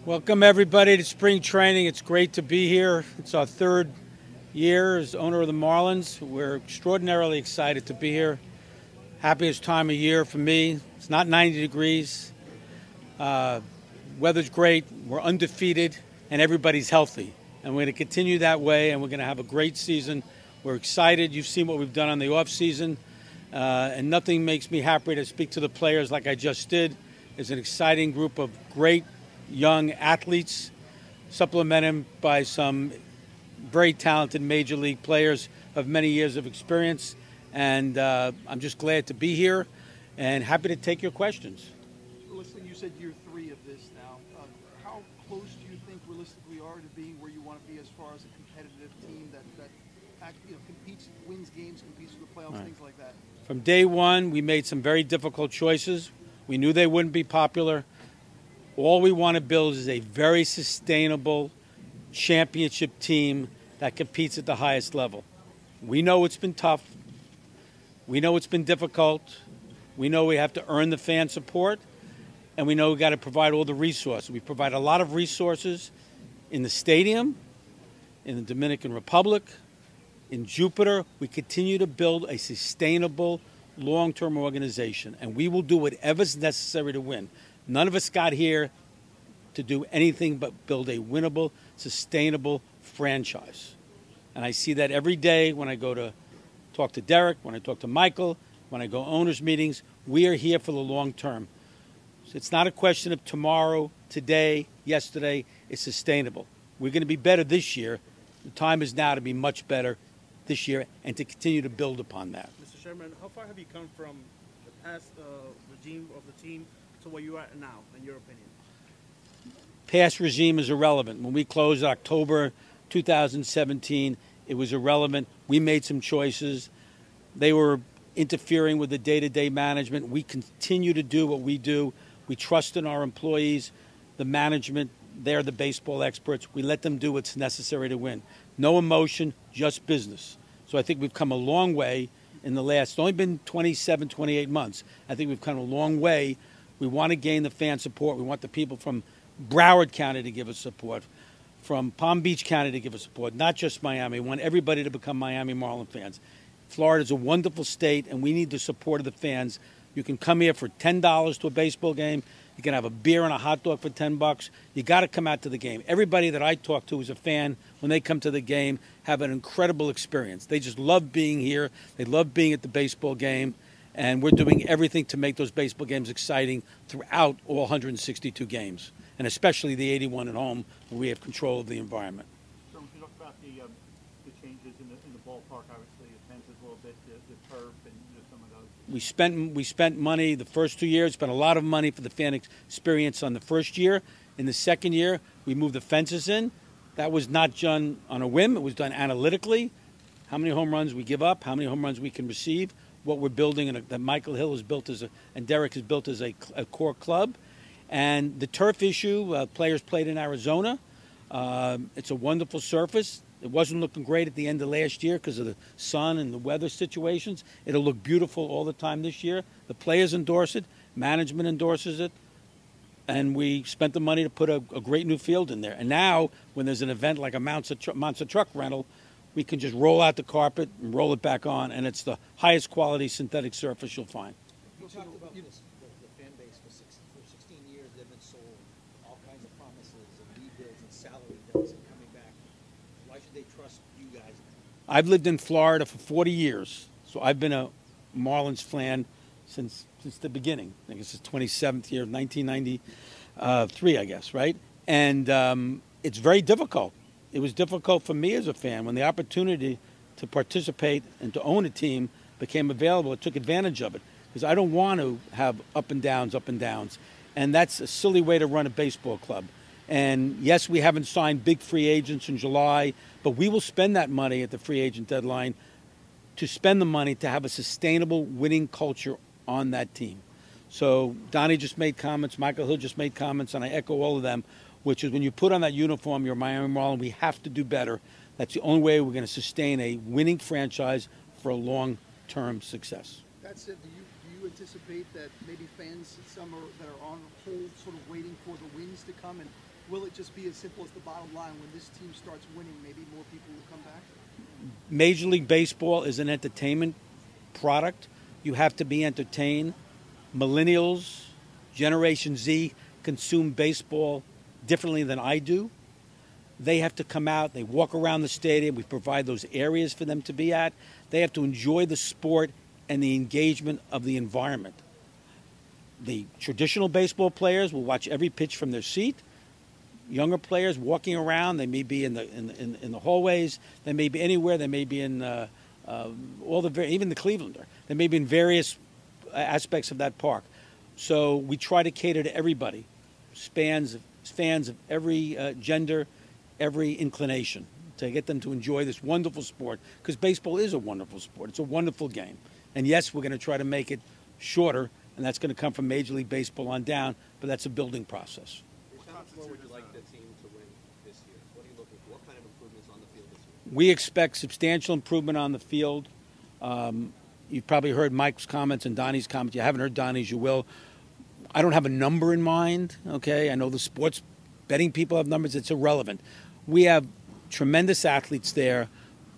Welcome everybody to spring training. It's great to be here. It's our third year as owner of the Marlins. We're extraordinarily excited to be here. Happiest time of year for me. It's not 90 degrees. Weather's great. We're undefeated and everybody's healthy. And we're going to continue that way and we're going to have a great season. We're excited. You've seen what we've done on the off season. And nothing makes me happier to speak to the players like I just did. It's an exciting group of great young athletes, supplemented by some very talented major league players of many years of experience. And I'm just glad to be here and happy to take your questions. Listen, you said year 3 of this now. How close do you think realistically are to being where you want to be as far as a competitive team that competes, wins games, competes for the playoffs, right, things like that? From day one, we made some very difficult choices. We knew they wouldn't be popular. All we want to build is a very sustainable championship team that competes at the highest level. We know it's been tough. We know it's been difficult. We know we have to earn the fan support. And we know we've got to provide all the resources. We provide a lot of resources in the stadium, in the Dominican Republic, in Jupiter. We continue to build a sustainable, long-term organization. And we will do whatever's necessary to win. None of us got here to do anything but build a winnable, sustainable franchise. And I see that every day when I go to talk to Derek, when I talk to Michael, when I go owners' meetings. We are here for the long term. So it's not a question of tomorrow, today, yesterday. It's sustainable. We're going to be better this year. The time is now to be much better this year and to continue to build upon that. Mr. Sherman, how far have you come from the past regime of the team to where you are now, in your opinion? Past regime is irrelevant. When we closed October 2017, it was irrelevant. We made some choices. They were interfering with the day-to-day management. We continue to do what we do. We trust in our employees, the management. They're the baseball experts. We let them do what's necessary to win. No emotion, just business. So I think we've come a long way in the last, it's only been 27, 28 months. I think we've come a long way. We want to gain the fan support. We want the people from Broward County to give us support, from Palm Beach County to give us support, not just Miami. We want everybody to become Miami Marlin fans. Florida is a wonderful state, and we need the support of the fans. You can come here for $10 to a baseball game. You can have a beer and a hot dog for $10. You got to come out to the game. Everybody that I talk to who's a fan, when they come to the game, have an incredible experience. They just love being here. They love being at the baseball game. And we're doing everything to make those baseball games exciting throughout all 162 games, and especially the 81 at home, where we have control of the environment. So when you talk about the changes in the ballpark, obviously the fences a little bit, the turf, and some of those. We spent money the first 2 years, spent a lot of money for the fan experience on the first year. In the second year, we moved the fences in. That was not done on a whim. It was done analytically. How many home runs we give up, how many home runs we can receive, what we're building, and that Michael Hill has built and Derek has built as a core club. And the turf issue, players played in Arizona. It's a wonderful surface. It wasn't looking great at the end of last year because of the sun and the weather situations. It'll look beautiful all the time this year. The players endorse it. Management endorses it. And we spent the money to put a great new field in there. And now, when there's an event like a monster truck rental, we can just roll out the carpet and roll it back on, and it's the highest quality synthetic surface you'll find. You talked about this, the fan base for 16 years. They've been sold all kinds of promises and rebuilds and salary that isn't coming back. Why should they trust you guys? I've lived in Florida for 40 years, so I've been a Marlins fan since the beginning. I think it's the 27th year of 1993, I guess, right? And it's very difficult. It was difficult for me as a fan when the opportunity to participate and to own a team became available. I took advantage of it because I don't want to have up and downs. And that's a silly way to run a baseball club. And yes, we haven't signed big free agents in July, but we will spend that money at the free agent deadline to spend the money to have a sustainable winning culture on that team. So Donnie just made comments, Michael Hill just made comments, and I echo all of them, which is when you put on that uniform, you're Miami Marlin, we have to do better. That's the only way we're going to sustain a winning franchise for a long-term success. That said, do you anticipate that maybe fans, that are on hold, sort of waiting for the wins to come, and will it just be as simple as the bottom line? When this team starts winning, maybe more people will come back? Major League Baseball is an entertainment product. You have to be entertained. Millennials, Generation Z consume baseball differently than I do. They have to come out. They walk around the stadium. We provide those areas for them to be at. They have to enjoy the sport and the engagement of the environment. The traditional baseball players will watch every pitch from their seat. Younger players walking around, they may be in the hallways. They may be anywhere. They may be in even the Clevelander. They may be in various aspects of that park. So we try to cater to everybody, fans of every gender, every inclination, to get them to enjoy this wonderful sport, because baseball is a wonderful sport. It's a wonderful game. And yes, we're going to try to make it shorter, and that's going to come from Major League Baseball on down, but that's a building process. How much more would you like the team to win this year? What are you looking for? What kind of improvements on the field this year? We expect substantial improvement on the field. You've probably heard Mike's comments and Donnie's comments. You haven't heard Donnie's, you will. I don't have a number in mind, okay? I know the sports betting people have numbers. It's irrelevant. We have tremendous athletes there.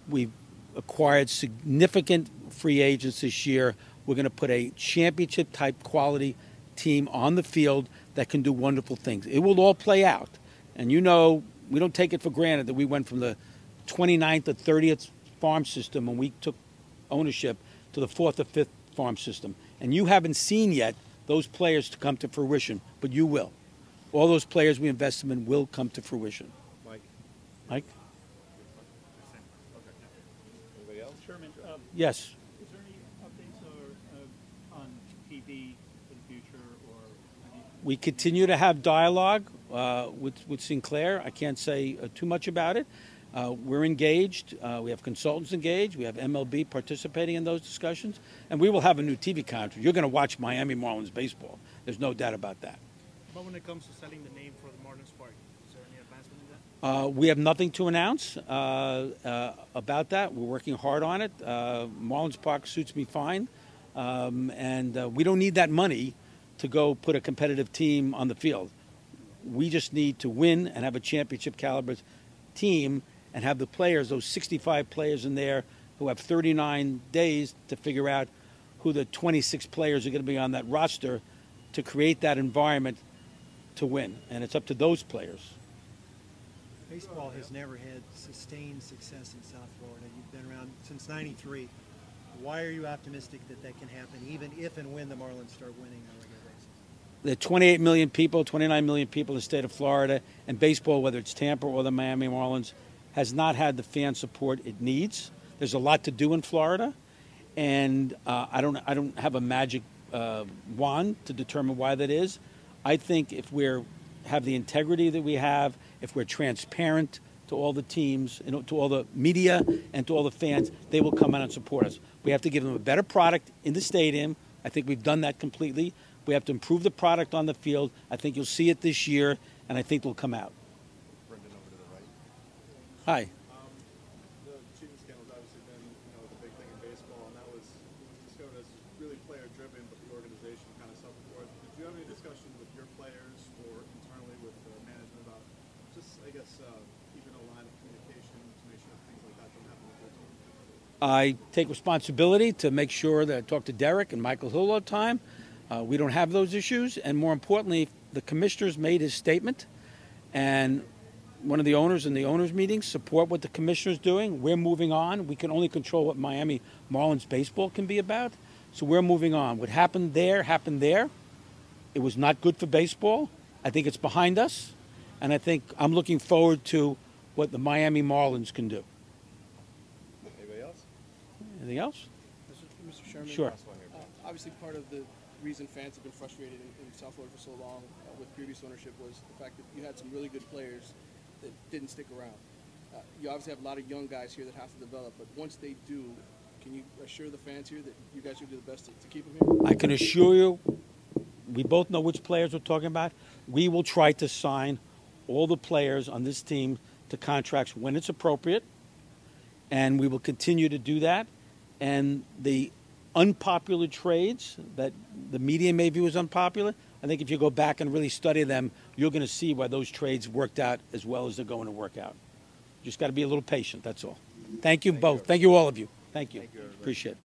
We've acquired significant free agents this year. We're going to put a championship-type quality team on the field that can do wonderful things. It will all play out. And you know, we don't take it for granted that we went from the 29th or 30th farm system when we took ownership to the 4th or 5th farm system. And you haven't seen yet those players to come to fruition, but you will. All those players we invest in will come to fruition. Mike? Anybody else? Sherman, Yes. is there any updates on TV for the future, or We continue to have dialogue with Sinclair. I can't say too much about it. We're engaged. We have consultants engaged. We have MLB participating in those discussions. And we will have a new TV contract. You're going to watch Miami Marlins baseball. There's no doubt about that. But when it comes to selling the name for the Marlins Park, is there any advancement in that? We have nothing to announce about that. We're working hard on it. Marlins Park suits me fine. And we don't need that money to go put a competitive team on the field. We just need to win and have a championship caliber team and have the players, those 65 players in there who have 39 days to figure out who the 26 players are going to be on that roster to create that environment to win. And it's up to those players. Baseball has never had sustained success in South Florida. You've been around since '93. Why are you optimistic that that can happen, even if and when the Marlins start winning on a regular basis? There are 28 million people, 29 million people in the state of Florida, and baseball, whether it's Tampa or the Miami Marlins, has not had the fan support it needs. There's a lot to do in Florida, and I don't have a magic wand to determine why that is. I think if we have the integrity that we have, if we're transparent to all the teams, to all the media, and to all the fans, they will come out and support us. We have to give them a better product in the stadium. I think we've done that completely. We have to improve the product on the field. I think you'll see it this year, and I think they'll come out. Brendan over to the right. Hi. The cheating scandal has obviously been, the big thing in baseball, and that was discovered as really player-driven, but the organization kind of suffered for it. Did you have any discussion with your players or internally with management about just, I guess, keeping a line of communication to make sure things like that don't happen with their team? I take responsibility to make sure that I talk to Derek and Michael Hill all the time. We don't have those issues, and more importantly, the commissioner's made his statement, and one of the owners in the owners' meetings support what the commissioner's doing. We're moving on. We can only control what Miami Marlins baseball can be about, so we're moving on. What happened there happened there. It was not good for baseball. I think it's behind us, and I think I'm looking forward to what the Miami Marlins can do. Anybody else? Anything else? Mr. Sherman, Sure. Obviously, part of the reason fans have been frustrated in South Florida for so long with previous ownership was the fact that you had some really good players that didn't stick around. You obviously have a lot of young guys here that have to develop, but once they do, can you assure the fans here that you guys will do the best to keep them here? I can assure you, we both know which players we're talking about. We will try to sign all the players on this team to contracts when it's appropriate, and we will continue to do that. And the unpopular trades that the media may view as unpopular, I think if you go back and really study them, you're going to see why those trades worked out as well as they're going to work out. Just got to be a little patient, that's all. Thank you both. Thank you, all of you. Thank you. Appreciate it.